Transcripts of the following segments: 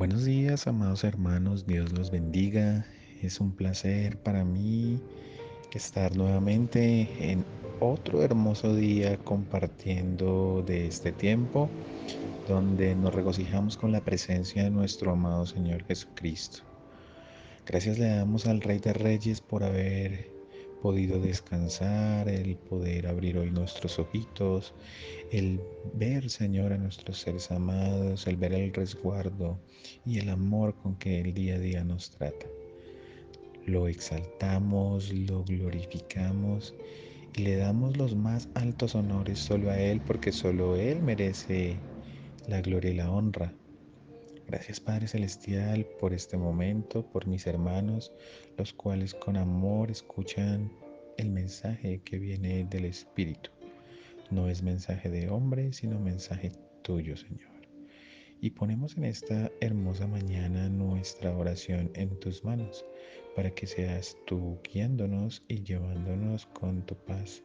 Buenos días, amados hermanos, Dios los bendiga. Es un placer para mí estar nuevamente en otro hermoso día compartiendo de este tiempo donde nos regocijamos con la presencia de nuestro amado Señor Jesucristo. Gracias le damos al Rey de Reyes por haber podido descansar, el poder abrir hoy nuestros ojitos, el ver, Señor, a nuestros seres amados, el ver el resguardo y el amor con que el día a día nos trata. Lo exaltamos, lo glorificamos y le damos los más altos honores solo a Él porque solo Él merece la gloria y la honra. Gracias Padre Celestial por este momento, por mis hermanos, los cuales con amor escuchan el mensaje que viene del Espíritu. No es mensaje de hombre, sino mensaje tuyo, Señor. Y ponemos en esta hermosa mañana nuestra oración en tus manos, para que seas tú guiándonos y llevándonos con tu paz.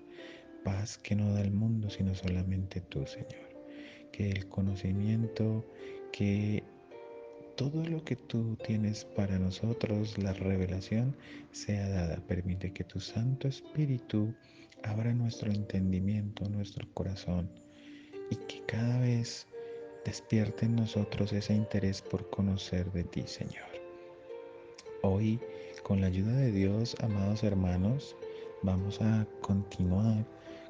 Paz que no da el mundo, sino solamente tú, Señor. Que el conocimiento, que todo lo que tú tienes para nosotros, la revelación, sea dada. Permite que tu Santo Espíritu abra nuestro entendimiento, nuestro corazón, y que cada vez despierte en nosotros ese interés por conocer de ti, Señor. Hoy, con la ayuda de Dios, amados hermanos, vamos a continuar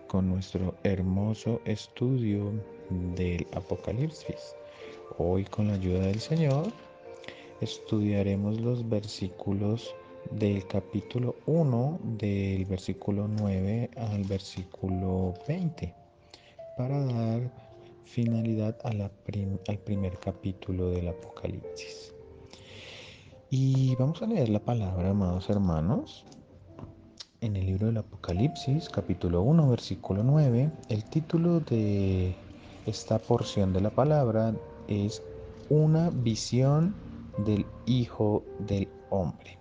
con nuestro hermoso estudio del Apocalipsis. Hoy, con la ayuda del Señor, estudiaremos los versículos del capítulo 1, del versículo 9 al versículo 20, para dar finalidad al primer capítulo del Apocalipsis. Y vamos a leer la palabra, amados hermanos, en el libro del Apocalipsis, capítulo 1, versículo 9. El título de esta porción de la palabra es Una visión del Hijo del Hombre.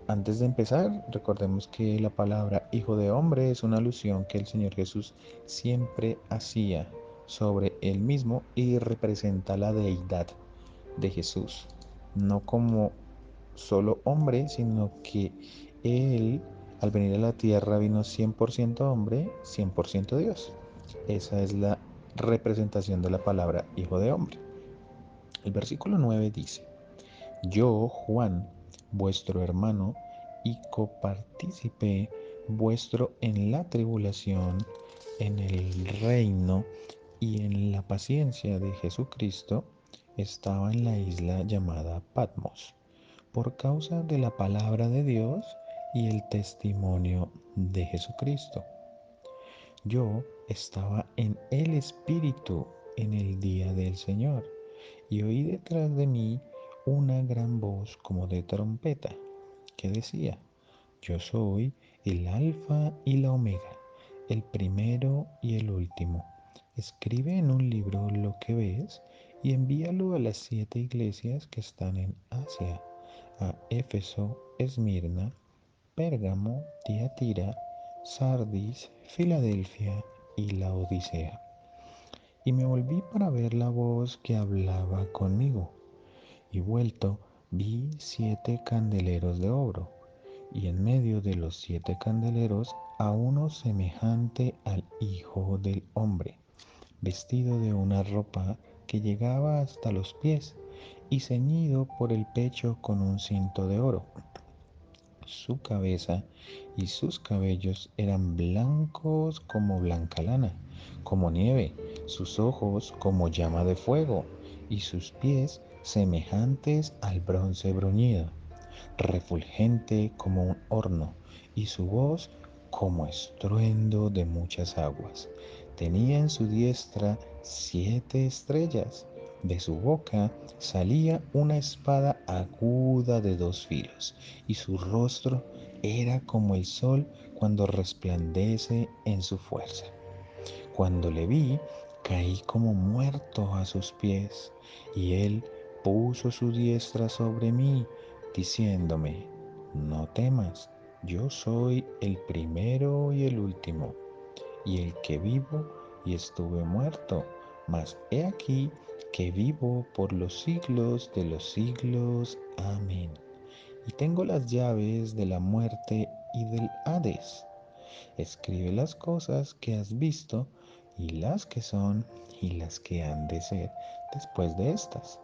Antes de empezar, recordemos que la palabra Hijo de Hombre es una alusión que el Señor Jesús siempre hacía sobre él mismo y representa la deidad de Jesús, no como solo hombre, sino que él al venir a la tierra vino 100% hombre, 100% Dios. Esa es la representación de la palabra Hijo de Hombre. El versículo 9 dice: Yo, Juan, vuestro hermano y copartícipe vuestro en la tribulación, en el reino y en la paciencia de Jesucristo, estaba en la isla llamada Patmos, por causa de la palabra de Dios y el testimonio de Jesucristo. Yo estaba en el Espíritu en el día del Señor, y oí detrás de mí una gran voz como de trompeta, que decía: Yo soy el Alfa y la Omega, el primero y el último. Escribe en un libro lo que ves y envíalo a las 7 iglesias que están en Asia: a Éfeso, Esmirna, Pérgamo, Tiatira, Sardis, Filadelfia y Laodicea. Y me volví para ver la voz que hablaba conmigo, y vuelto vi 7 candeleros de oro, y en medio de los 7 candeleros a uno semejante al Hijo del Hombre, vestido de una ropa que llegaba hasta los pies, y ceñido por el pecho con un cinto de oro. Su cabeza y sus cabellos eran blancos como blanca lana, como nieve, sus ojos como llama de fuego, y sus pies semejantes al bronce bruñido, refulgente como un horno, y su voz como estruendo de muchas aguas. Tenía en su diestra 7 estrellas. De su boca salía una espada aguda de 2 filos, y su rostro era como el sol cuando resplandece en su fuerza. Cuando le vi, caí como muerto a sus pies, y él puso su diestra sobre mí, diciéndome: No temas, yo soy el primero y el último, y el que vivo y estuve muerto, mas he aquí que vivo por los siglos de los siglos. Amén. Y tengo las llaves de la muerte y del Hades. Escribe las cosas que has visto y las que son y las que han de ser después de estas.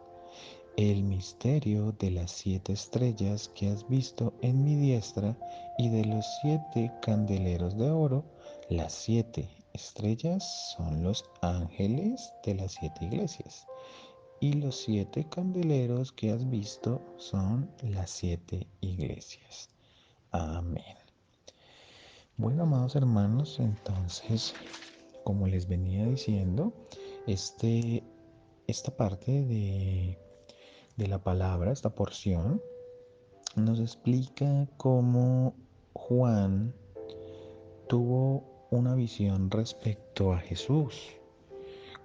El misterio de las 7 estrellas que has visto en mi diestra y de los 7 candeleros de oro. Las 7 estrellas son los ángeles de las 7 iglesias y los 7 candeleros que has visto son las 7 iglesias. Amén. Bueno, amados hermanos, entonces, como les venía diciendo, este, esta parte de la palabra, esta porción, nos explica cómo Juan tuvo una visión respecto a Jesús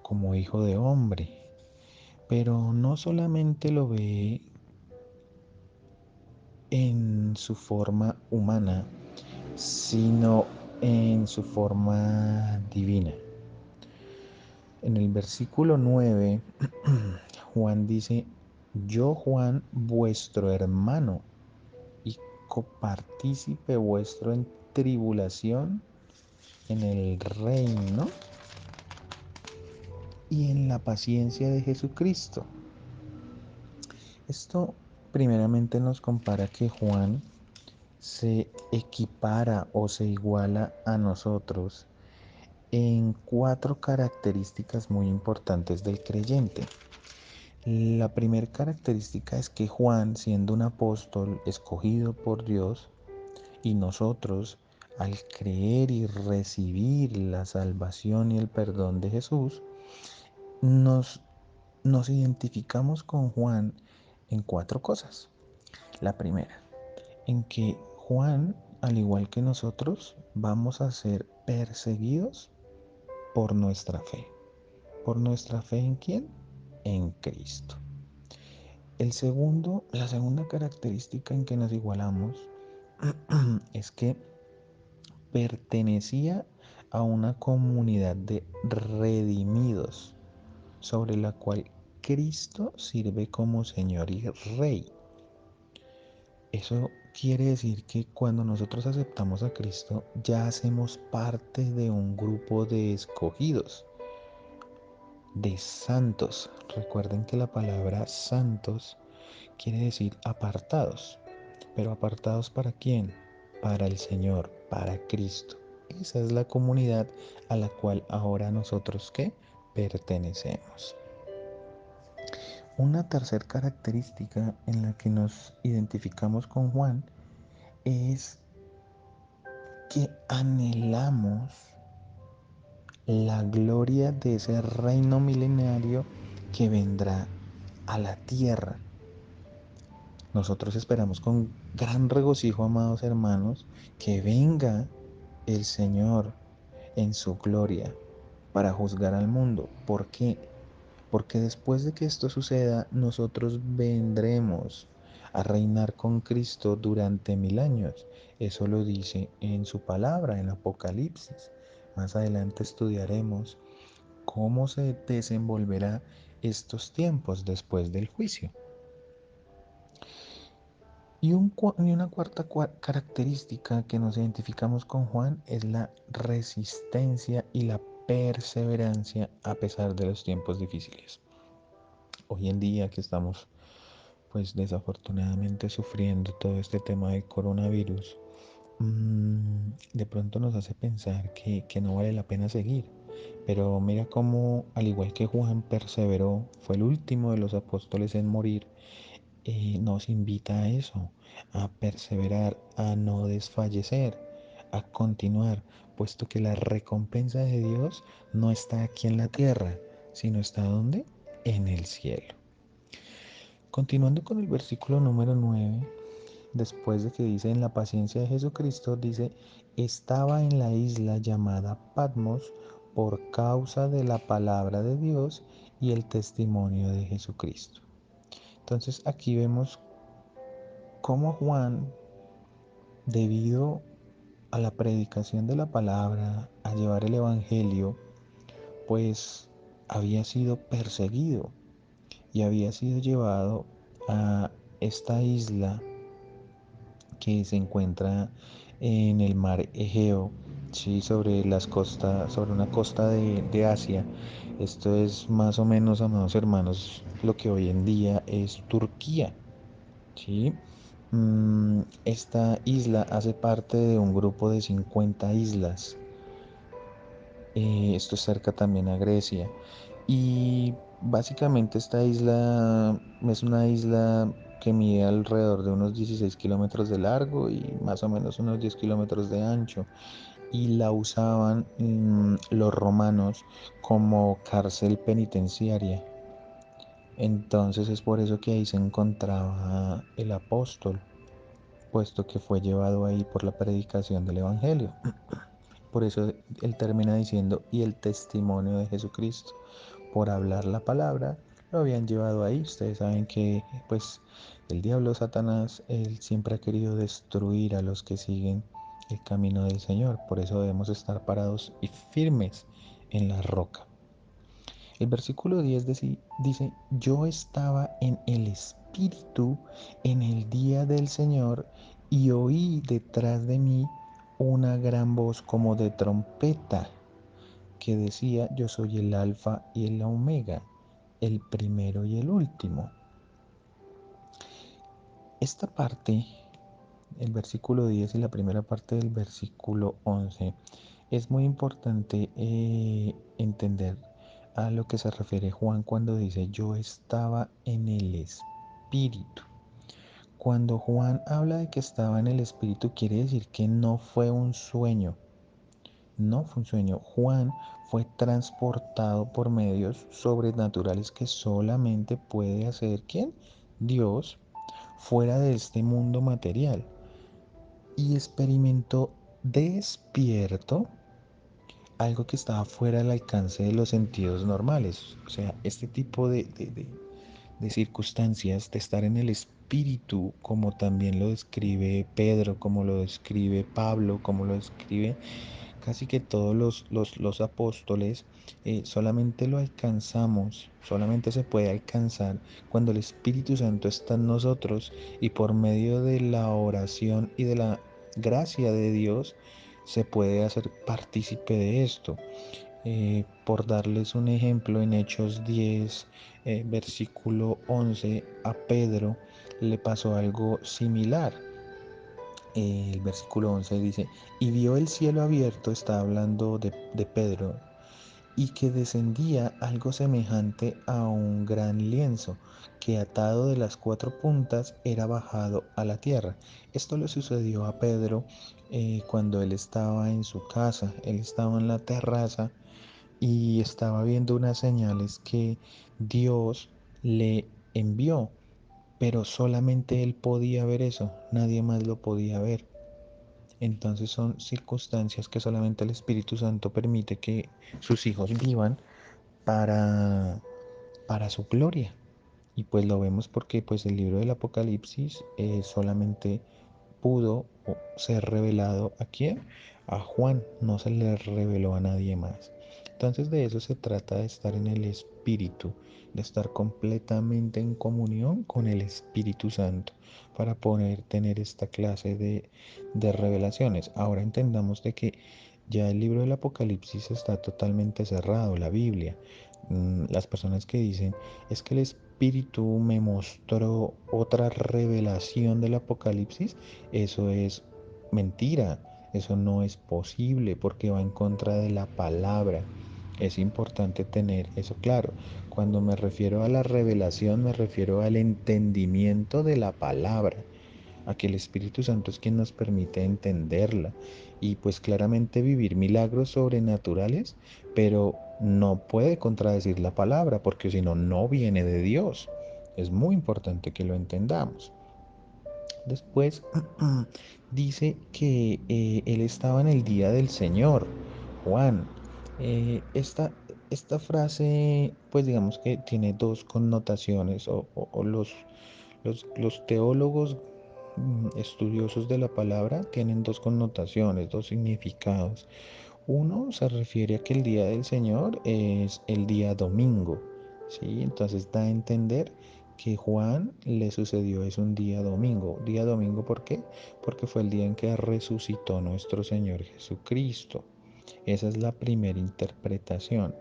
como hijo de hombre, pero no solamente lo ve en su forma humana, sino en su forma divina. En el versículo 9, Juan dice, yo Juan, vuestro hermano y copartícipe vuestro en tribulación, en el reino y en la paciencia de Jesucristo. Esto primeramente nos compara que Juan se equipara o se iguala a nosotros en 4 características muy importantes del creyente. La primera característica es que Juan, siendo un apóstol escogido por Dios, y nosotros, al creer y recibir la salvación y el perdón de Jesús, nos, nos identificamos con Juan en 4 cosas. La primera, en que Juan, al igual que nosotros, vamos a ser perseguidos por nuestra fe. ¿Por nuestra fe en quién? En Cristo. La segunda característica en que nos igualamos es que pertenecía a una comunidad de redimidos sobre la cual Cristo sirve como Señor y Rey. Eso quiere decir que cuando nosotros aceptamos a Cristo ya hacemos parte de un grupo de escogidos, de santos. Recuerden que la palabra santos quiere decir apartados. ¿Pero apartados para quién? Para el Señor, para Cristo. Esa es la comunidad a la cual ahora nosotros ¿qué? Pertenecemos. Una tercera característica en la que nos identificamos con Juan es que anhelamos la gloria de ese reino milenario que vendrá a la tierra. Nosotros esperamos con gran regocijo, amados hermanos, que venga el Señor en su gloria para juzgar al mundo. ¿Por qué? Porque después de que esto suceda, nosotros vendremos a reinar con Cristo durante 1000 años. Eso lo dice en su palabra, en Apocalipsis. Más adelante estudiaremos cómo se desenvolverá estos tiempos después del juicio. Y una cuarta característica que nos identificamos con Juan es la resistencia y la perseverancia a pesar de los tiempos difíciles. Hoy en día que estamos pues desafortunadamente sufriendo todo este tema del coronavirus, de pronto nos hace pensar que no vale la pena seguir. Pero mira cómo, al igual que Juan perseveró, fue el último de los apóstoles en morir, nos invita a eso, a perseverar, a no desfallecer, a continuar, puesto que la recompensa de Dios no está aquí en la tierra, sino está ¿dónde? En el cielo. Continuando con el versículo número 9, después de que dice en la paciencia de Jesucristo, dice, estaba en la isla llamada Patmos por causa de la palabra de Dios y el testimonio de Jesucristo. Entonces aquí vemos cómo Juan, debido a la predicación de la palabra, a llevar el evangelio, pues había sido perseguido. y había sido llevado a esta isla que se encuentra en el mar Egeo, ¿sí? Sobre las costas, sobre una costa de Asia. Esto es más o menos, amados hermanos, lo que hoy en día es Turquía, ¿sí? Esta isla hace parte de un grupo de 50 islas. Esto es cerca también a Grecia. Y básicamente esta isla es una isla que mide alrededor de unos 16 kilómetros de largo y más o menos unos 10 kilómetros de ancho. Y la usaban los romanos como cárcel penitenciaria. Entonces es por eso que ahí se encontraba el apóstol, puesto que fue llevado ahí por la predicación del Evangelio. Por eso él termina diciendo, y el testimonio de Jesucristo, por hablar la palabra, lo habían llevado ahí. Ustedes saben que, pues, el diablo Satanás, él siempre ha querido destruir a los que siguen el camino del Señor. Por eso debemos estar parados y firmes en la roca. El versículo 10 dice, yo estaba en el Espíritu en el día del Señor y oí detrás de mí una gran voz como de trompeta que decía, yo soy el Alfa y el Omega, el primero y el último. Esta parte, el versículo 10 y la primera parte del versículo 11, es muy importante entender a lo que se refiere Juan cuando dice yo estaba en el Espíritu. Cuando Juan habla de que estaba en el Espíritu, quiere decir que no fue un sueño. No fue un sueño. Juan fue transportado por medios sobrenaturales que solamente puede hacer ¿quién? Dios, fuera de este mundo material. Y experimentó despierto algo que estaba fuera del alcance de los sentidos normales. O sea, este tipo de circunstancias, de estar en el espíritu, como también lo describe Pedro, como lo describe Pablo, como lo describe casi que todos los apóstoles, solamente lo alcanzamos, solamente se puede alcanzar cuando el Espíritu Santo está en nosotros y por medio de la oración y de la gracia de Dios se puede hacer partícipe de esto. Por darles un ejemplo, en Hechos 10, versículo 11, a Pedro le pasó algo similar. El versículo 11 dice, y vio el cielo abierto, está hablando de Pedro, y que descendía algo semejante a un gran lienzo, que atado de las cuatro puntas era bajado a la tierra. Esto le sucedió a Pedro cuando él estaba en su casa, él estaba en la terraza y estaba viendo unas señales que Dios le envió, pero solamente él podía ver eso, nadie más lo podía ver. Entonces son circunstancias que solamente el Espíritu Santo permite que sus hijos vivan para, para su gloria. Y pues lo vemos porque pues el libro del Apocalipsis solamente pudo ser revelado a quién, a Juan, no se le reveló a nadie más. Entonces de eso se trata, de estar en el Espíritu, de estar completamente en comunión con el Espíritu Santo para poder tener esta clase de revelaciones. Ahora entendamos de que ya el libro del Apocalipsis está totalmente cerrado, la Biblia. Las personas que dicen es que el Espíritu me mostró otra revelación del Apocalipsis, eso es mentira, eso no es posible porque va en contra de la palabra. Es importante tener eso claro. Cuando me refiero a la revelación, me refiero al entendimiento de la palabra, a que el Espíritu Santo es quien nos permite entenderla y pues claramente vivir milagros sobrenaturales, pero no puede contradecir la palabra porque si no, no viene de Dios. Es muy importante que lo entendamos. Después dice que él estaba en el día del Señor, Juan. Esta frase, pues digamos que tiene dos connotaciones, o los teólogos estudiosos de la palabra tienen dos connotaciones, dos significados. Uno se refiere a que el día del Señor es el día domingo, ¿sí? Entonces da a entender que Juan le sucedió es un día domingo. Día domingo, ¿por qué? Porque fue el día en que resucitó nuestro Señor Jesucristo. Esa es la primera interpretación.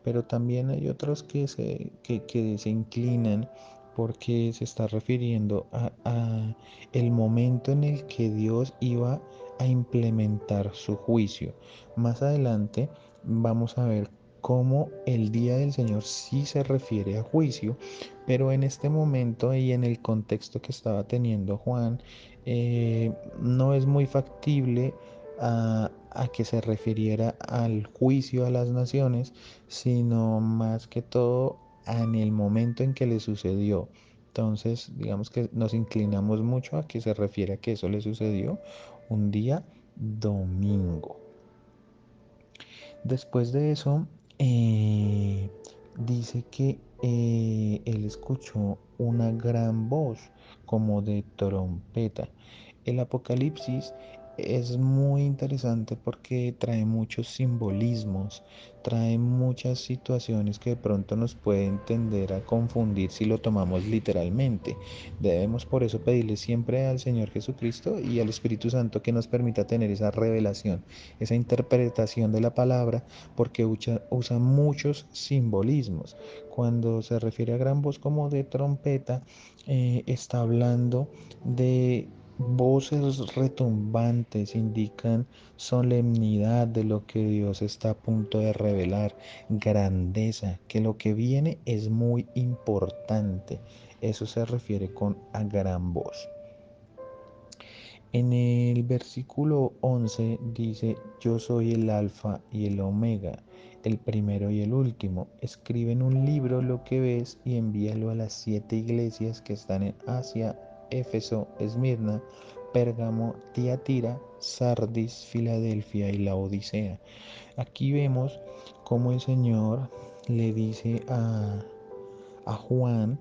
Pero también hay otros que se inclinan porque se está refiriendo a el momento en el que Dios iba a implementar su juicio. Más adelante vamos a ver cómo el día del Señor sí se refiere a juicio, pero en este momento y en el contexto que estaba teniendo Juan, no es muy factible a que se refiriera al juicio a las naciones, sino más que todo en el momento en que le sucedió. Entonces, digamos que nos inclinamos mucho a que se refiere a que eso le sucedió un día domingo. Después de eso, dice que él escuchó una gran voz como de trompeta. El Apocalipsis es muy interesante porque trae muchos simbolismos, trae muchas situaciones que de pronto nos pueden tender a confundir si lo tomamos literalmente. Debemos por eso pedirle siempre al Señor Jesucristo y al Espíritu Santo que nos permita tener esa revelación, esa interpretación de la palabra, porque usa muchos simbolismos. Cuando se refiere a gran voz como de trompeta, está hablando de voces retumbantes, indican solemnidad de lo que Dios está a punto de revelar, grandeza, que lo que viene es muy importante. Eso se refiere con a gran voz. En el versículo 11 dice, yo soy el alfa y el omega, el primero y el último. Escribe en un libro lo que ves y envíalo a las 7 iglesias que están en Asia, Éfeso, Esmirna, Pérgamo, Tiatira, Sardis, Filadelfia y la Odisea. Aquí vemos cómo el Señor le dice a Juan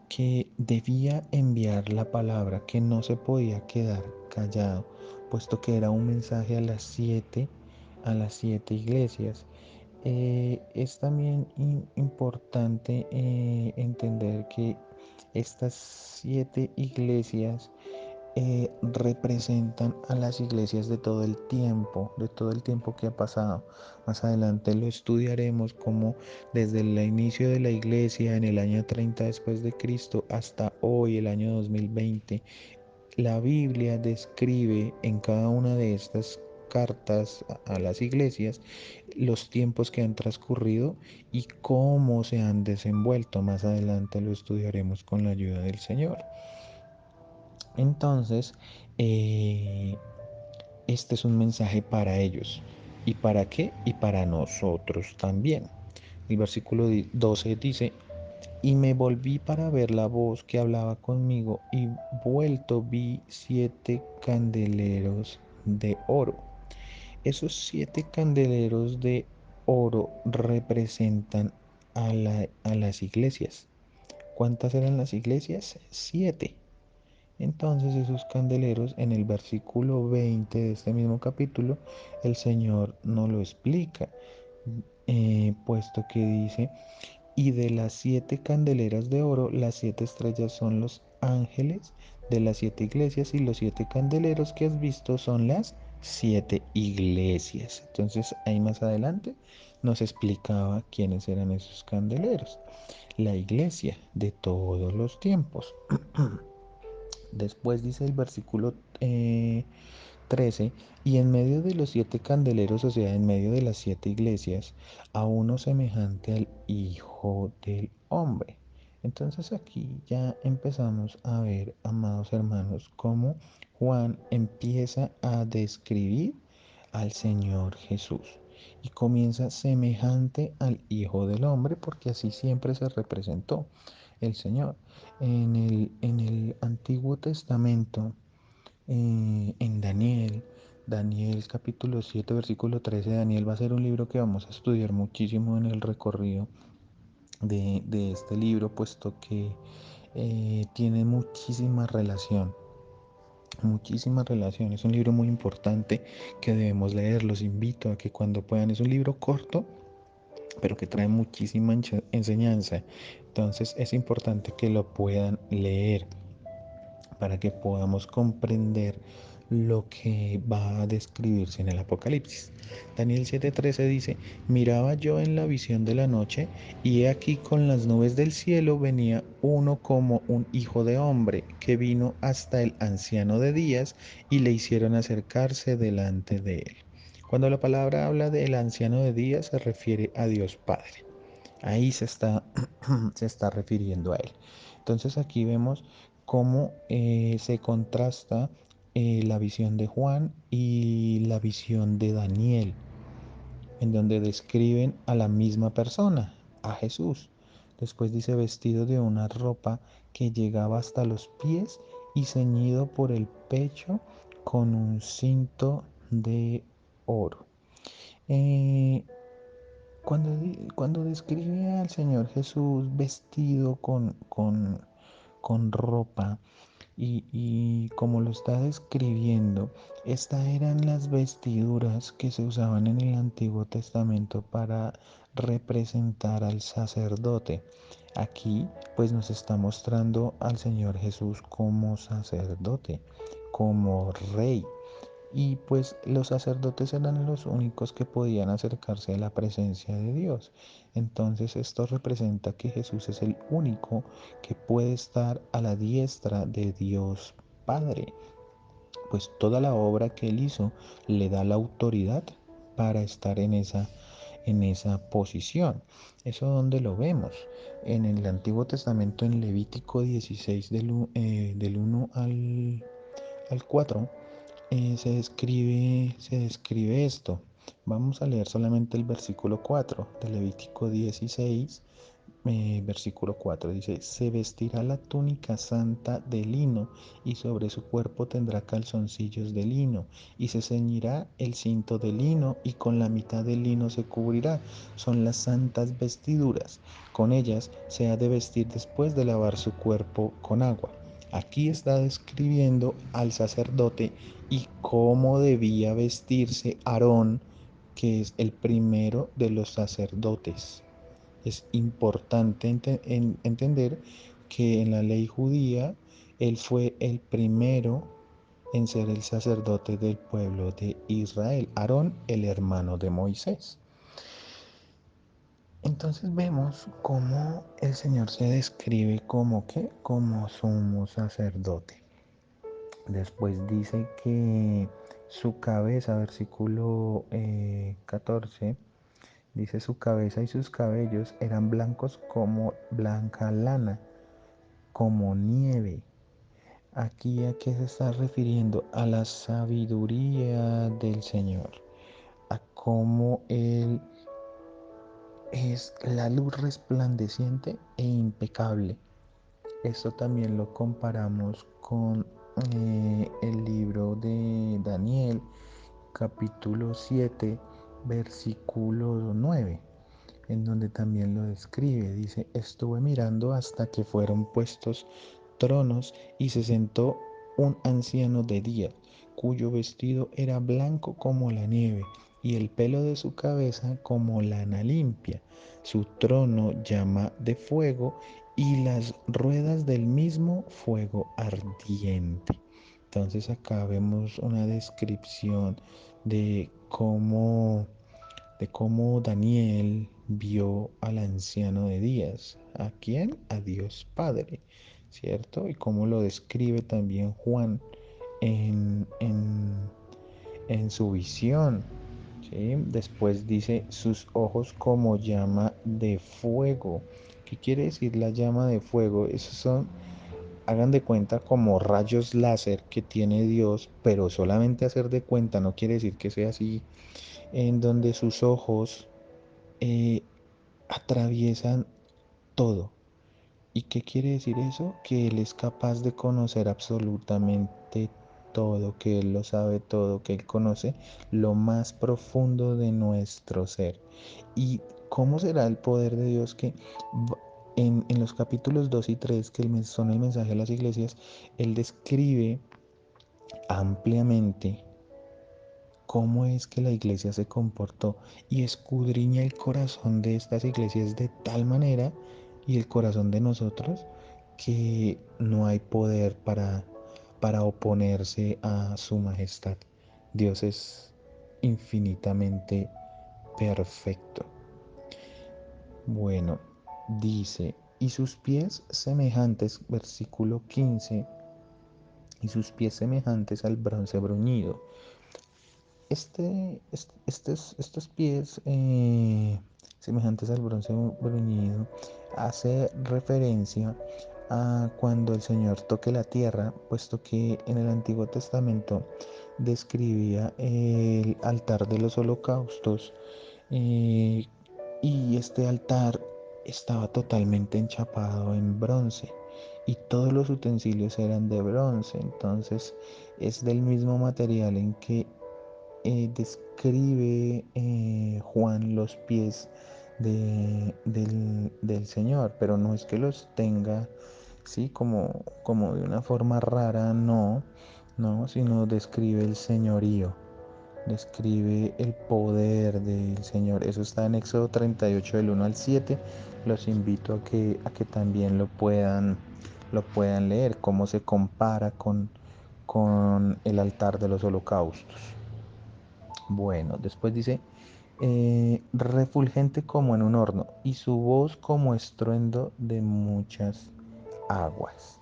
que debía enviar la palabra, que no se podía quedar callado, puesto que era un mensaje a las 7 iglesias. Es también importante entender que estas 7 iglesias representan a las iglesias de todo el tiempo que ha pasado. Más adelante lo estudiaremos como desde el inicio de la iglesia en el año 30 después de Cristo hasta hoy, el año 2020. La Biblia describe en cada una de estas cartas a las iglesias los tiempos que han transcurrido y cómo se han desenvuelto. Más adelante lo estudiaremos con la ayuda del Señor. Entonces, eh, este es un mensaje para ellos. ¿Y para qué? Y para nosotros también. El versículo 12 dice, y me volví para ver la voz que hablaba conmigo y vuelto vi 7 candeleros de oro. Esos 7 candeleros de oro representan a las iglesias. ¿Cuántas eran las iglesias? 7. Entonces esos candeleros en el versículo 20 de este mismo capítulo, el Señor nos lo explica, puesto que dice, y de las 7 candeleras de oro, las 7 estrellas son los ángeles de las 7 iglesias y los 7 candeleros que has visto son las 7 iglesias. Entonces ahí más adelante nos explicaba quiénes eran esos candeleros. La iglesia de todos los tiempos. Después dice el versículo 13, y en medio de los 7 candeleros, o sea, en medio de las 7 iglesias, a uno semejante al Hijo del Hombre. Entonces aquí ya empezamos a ver, amados hermanos, cómo Juan empieza a describir al Señor Jesús y comienza semejante al Hijo del Hombre, porque así siempre se representó el Señor. En el Antiguo Testamento, en Daniel capítulo 7 versículo 13, Daniel va a ser un libro que vamos a estudiar muchísimo en el recorrido de este libro, puesto que tiene muchísima relación. Es un libro muy importante que debemos leer. Los invito a que cuando puedan, es un libro corto, pero que trae muchísima enseñanza. Entonces es importante que lo puedan leer para que podamos comprender lo que va a describirse en el Apocalipsis. Daniel 7:13 dice, miraba yo en la visión de la noche, y he aquí con las nubes del cielo venía uno como un hijo de hombre, que vino hasta el anciano de días, y le hicieron acercarse delante de él. Cuando la palabra habla del anciano de días, se refiere a Dios Padre. Ahí se está refiriendo a él. Entonces aquí vemos cómo se contrasta la visión de Juan y la visión de Daniel, en donde describen a la misma persona, a Jesús. Después dice vestido de una ropa que llegaba hasta los pies y ceñido por el pecho con un cinto de oro. Eh, cuando describe al Señor Jesús vestido con ropa y como lo está describiendo, estas eran las vestiduras que se usaban en el Antiguo Testamento para representar al sacerdote. Aquí pues nos está mostrando al Señor Jesús como sacerdote, como rey. Y pues los sacerdotes eran los únicos que podían acercarse a la presencia de Dios. Entonces esto representa que Jesús es el único que puede estar a la diestra de Dios Padre. Pues toda la obra que él hizo le da la autoridad para estar en esa posición. ¿Eso donde lo vemos? En el Antiguo Testamento, en Levítico 16, del 1 al 4, se describe esto. Vamos a leer solamente el versículo 4 de Levítico 16, versículo 4. Dice, se vestirá la túnica santa de lino, y sobre su cuerpo tendrá calzoncillos de lino, y se ceñirá el cinto de lino, y con la mitad del lino se cubrirá. Son las santas vestiduras. Con ellas se ha de vestir después de lavar su cuerpo con agua. Aquí está describiendo al sacerdote y cómo debía vestirse Aarón, que es el primero de los sacerdotes. Es importante entender que en la ley judía él fue el primero en ser el sacerdote del pueblo de Israel, Aarón, el hermano de Moisés. Entonces vemos cómo el Señor se describe como que como sumo sacerdote. Después dice que su cabeza, versículo 14, dice su cabeza y sus cabellos eran blancos como blanca lana, como nieve. Aquí a qué se está refiriendo? A la sabiduría del Señor, a cómo Él es la luz resplandeciente e impecable. Esto también lo comparamos con el libro de Daniel, capítulo 7, versículo 9, en donde también lo describe. Dice, estuve mirando hasta que fueron puestos tronos y se sentó un anciano de día, cuyo vestido era blanco como la nieve y el pelo de su cabeza como lana limpia. Su trono llama de fuego y las ruedas del mismo fuego ardiente. Entonces acá vemos una descripción de cómo Daniel vio al anciano de días. ¿A quién? A Dios Padre, ¿cierto? Y cómo lo describe también Juan en, en, en su visión. ¿Sí? Después dice sus ojos como llama de fuego. ¿Qué quiere decir la llama de fuego? Esos son, hagan de cuenta, como rayos láser que tiene Dios, pero solamente hacer de cuenta no quiere decir que sea así, en donde sus ojos eh, atraviesan todo. ¿Y qué quiere decir eso? Que Él es capaz de conocer absolutamente todo, que Él lo sabe todo, que Él conoce lo más profundo de nuestro ser. ¿Y cómo será el poder de Dios que en los capítulos 2 y 3, que son el mensaje a las iglesias, Él describe ampliamente cómo es que la iglesia se comportó y escudriña el corazón de estas iglesias de tal manera y el corazón de nosotros que no hay poder para oponerse a su majestad. Dios es infinitamente perfecto. Bueno, dice, y sus pies semejantes, versículo 15, y sus pies semejantes al bronce bruñido. Estos pies semejantes al bronce bruñido hace referencia a cuando el Señor toque la tierra, puesto que en el Antiguo Testamento describía el altar de los holocaustos eh, y este altar estaba totalmente enchapado en bronce y todos los utensilios eran de bronce, entonces es del mismo material en que describe Juan los pies del Señor, pero no es que los tenga, sí, como de una forma rara, no, no, sino describe el señorío, describe el poder del Señor. Eso está en Éxodo 38 del 1 al 7. Los invito a que también lo puedan leer, cómo se compara con el altar de los holocaustos. Bueno, después dice, refulgente como en un horno y su voz como estruendo de muchas aguas.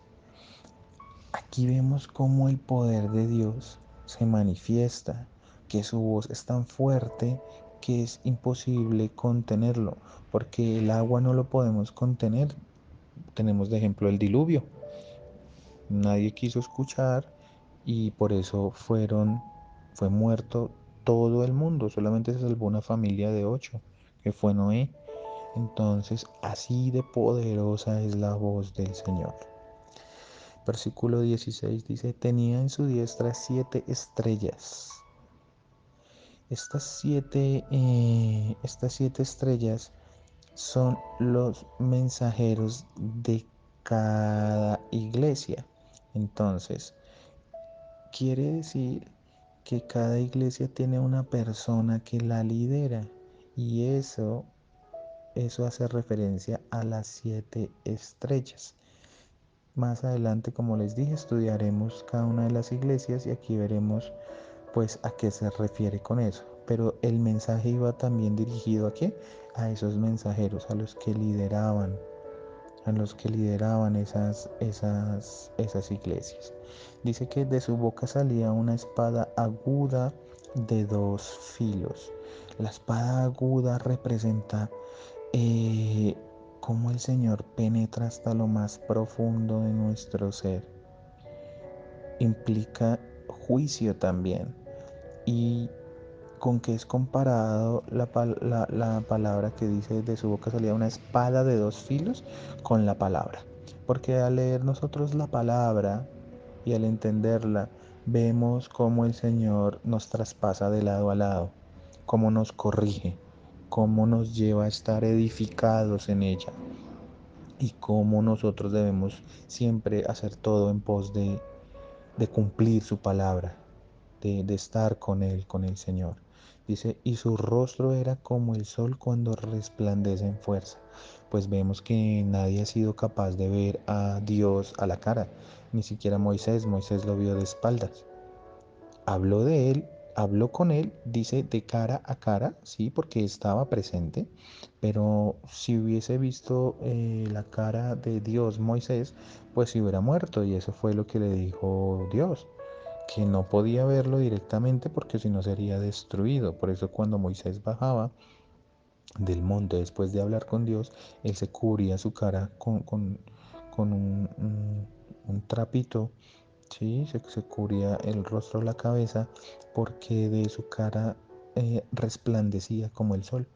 Aquí vemos cómo el poder de Dios se manifiesta, que su voz es tan fuerte que es imposible contenerlo, porque el agua no lo podemos contener. Tenemos de ejemplo el diluvio. Nadie quiso escuchar y por eso fue muerto todo el mundo. Solamente se salvó una familia de 8, que fue Noé. Entonces, así de poderosa es la voz del Señor. Versículo 16 dice, tenía en su diestra 7 estrellas. Estas siete estrellas son los mensajeros de cada iglesia. Entonces, quiere decir que cada iglesia tiene una persona que la lidera y eso hace referencia a las 7 estrellas. Más adelante, como les dije, estudiaremos cada una de las iglesias y aquí veremos pues a qué se refiere con eso. Pero el mensaje iba también dirigido a qué? A esos mensajeros, a los que lideraban esas iglesias. Dice que de su boca salía una espada aguda de 2 filos. La espada aguda representa eh, cómo el Señor penetra hasta lo más profundo de nuestro ser. Implica juicio también. ¿Y con qué es comparado la palabra que dice de su boca salía una espada de 2 filos? Con la palabra. Porque al leer nosotros la palabra y al entenderla, vemos cómo el Señor nos traspasa de lado a lado, cómo nos corrige, cómo nos lleva a estar edificados en ella y cómo nosotros debemos siempre hacer todo en pos de cumplir su palabra, de estar con el Señor. Dice, y su rostro era como el sol cuando resplandece en fuerza. Pues vemos que nadie ha sido capaz de ver a Dios a la cara, ni siquiera Moisés lo vio de espaldas. Habló con él, dice de cara a cara, sí, porque estaba presente, pero si hubiese visto la cara de Dios Moisés, pues se hubiera muerto y eso fue lo que le dijo Dios, que no podía verlo directamente porque si no sería destruido. Por eso cuando Moisés bajaba del monte después de hablar con Dios, él se cubría su cara con un trapito, ¿sí? Se cubría el rostro, la cabeza, porque de su cara resplandecía como el sol.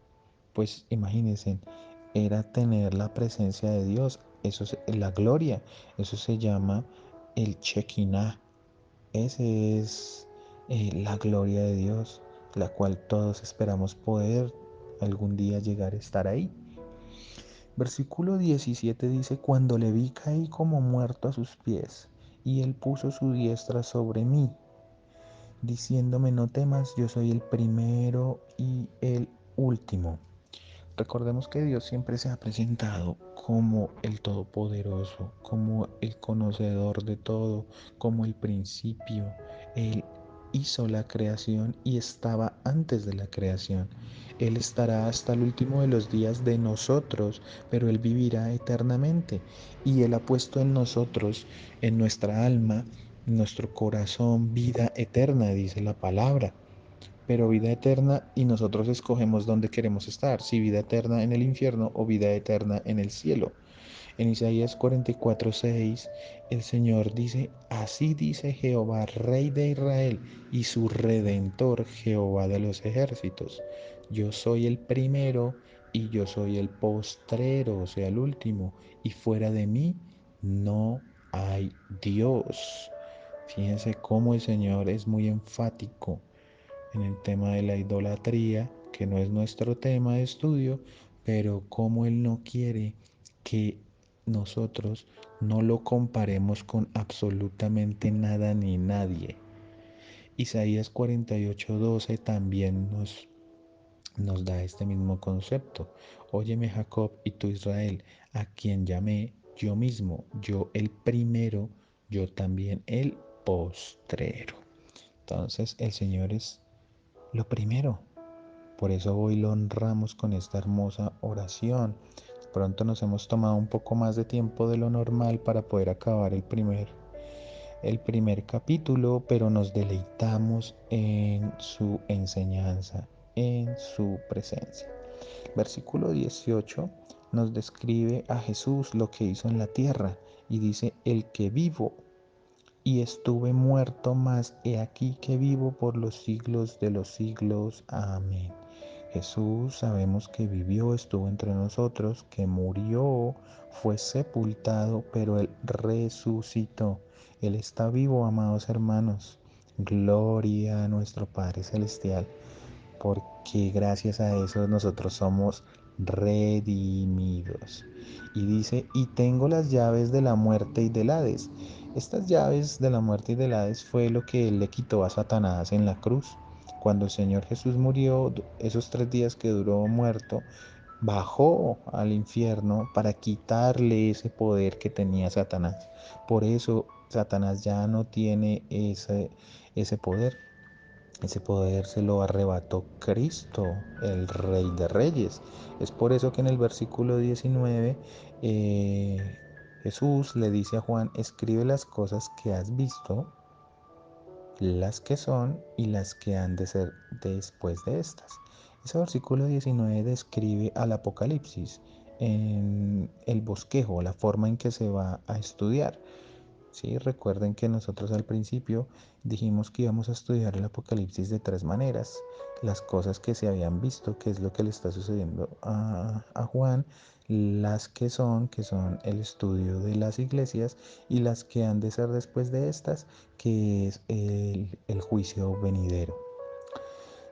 Pues imagínense, era tener la presencia de Dios, eso es la gloria, eso se llama el Shekinah. Ese es la gloria de Dios, la cual todos esperamos poder algún día llegar a estar ahí. Versículo 17 dice, cuando le vi caí como muerto a sus pies, y él puso su diestra sobre mí. diciéndome no temas, yo soy el primero y el último. Recordemos que Dios siempre se ha presentado como el Todopoderoso, como el conocedor de todo, como el principio. Él hizo la creación y estaba antes de la creación. Él estará hasta el último de los días de nosotros, pero Él vivirá eternamente. Y Él ha puesto en nosotros, en nuestra alma, en nuestro corazón, vida eterna, dice la palabra, pero vida eterna y nosotros escogemos dónde queremos estar, si vida eterna en el infierno o vida eterna en el cielo. En Isaías 44:6 el Señor dice, así dice Jehová, Rey de Israel y su Redentor, Jehová de los ejércitos. Yo soy el primero y yo soy el postrero, o sea, el último, y fuera de mí no hay Dios. Fíjense cómo el Señor es muy enfático en el tema de la idolatría, que no es nuestro tema de estudio, pero como Él no quiere que nosotros no lo comparemos con absolutamente nada ni nadie. Isaías 48:12 también nos da este mismo concepto. Óyeme Jacob y tú Israel, a quien llamé yo mismo, yo el primero, yo también el postrero. Entonces el Señor es lo primero. Por eso hoy lo honramos con esta hermosa oración. Pronto nos hemos tomado un poco más de tiempo de lo normal para poder acabar el primer capítulo, pero nos deleitamos en su enseñanza, en su presencia. Versículo 18 nos describe a Jesús lo que hizo en la tierra y dice, el que vivo y estuve muerto, mas he aquí que vivo por los siglos de los siglos. Amén. Jesús sabemos que vivió, estuvo entre nosotros, que murió, fue sepultado, pero Él resucitó. Él está vivo, amados hermanos. Gloria a nuestro Padre Celestial, porque gracias a eso nosotros somos redimidos. Y dice, y tengo las llaves de la muerte y del Hades. Estas llaves de la muerte y del Hades fue lo que él le quitó a Satanás en la cruz. Cuando el Señor Jesús murió, esos 3 días que duró muerto, bajó al infierno para quitarle ese poder que tenía Satanás. Por eso Satanás ya no tiene ese poder. Ese poder se lo arrebató Cristo, el Rey de Reyes. Es por eso que en el versículo 19 Jesús le dice a Juan, escribe las cosas que has visto, las que son y las que han de ser después de estas. Ese versículo 19 describe al Apocalipsis en el bosquejo, la forma en que se va a estudiar. Sí, recuerden que nosotros al principio dijimos que íbamos a estudiar el Apocalipsis de 3 maneras. Las cosas que se habían visto, que es lo que le está sucediendo a Juan, las que son el estudio de las iglesias, y las que han de ser después de estas, que es el juicio venidero.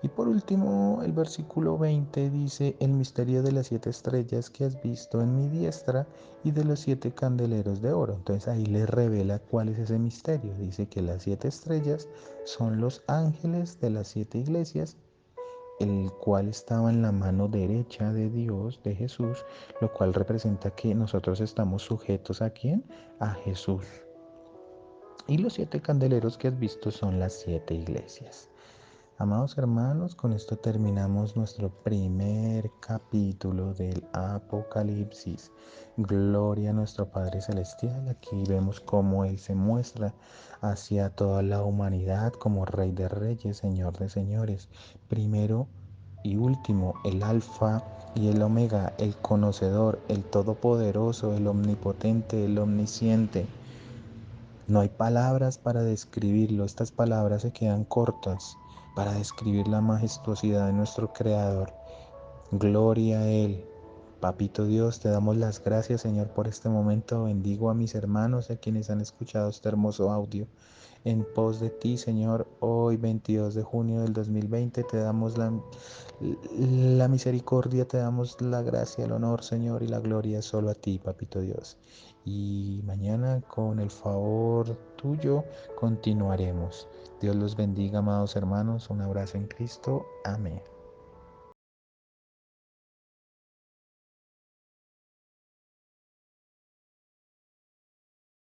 Y por último, el versículo 20 dice, el misterio de las 7 estrellas que has visto en mi diestra y de los 7 candeleros de oro. Entonces ahí le revela cuál es ese misterio. Dice que las 7 estrellas son los ángeles de las 7 iglesias, el cual estaba en la mano derecha de Dios, de Jesús, lo cual representa que nosotros estamos sujetos ¿a quién? A Jesús. Y los 7 candeleros que has visto son las 7 iglesias. Amados hermanos, con esto terminamos nuestro primer capítulo del Apocalipsis. Gloria a nuestro Padre Celestial. Aquí vemos cómo Él se muestra hacia toda la humanidad como Rey de Reyes, Señor de Señores. Primero y último, el Alfa y el Omega, el conocedor, el todopoderoso, el omnipotente, el omnisciente. No hay palabras para describirlo, estas palabras se quedan cortas para describir la majestuosidad de nuestro Creador. Gloria a Él. Papito Dios, te damos las gracias, Señor, por este momento. Bendigo a mis hermanos, a quienes han escuchado este hermoso audio. En pos de ti, Señor, hoy 22 de junio del 2020, te damos la misericordia, te damos la gracia, el honor, Señor, y la gloria solo a ti, Papito Dios. Y mañana, con el favor tuyo, continuaremos. Dios los bendiga, amados hermanos. Un abrazo en Cristo. Amén.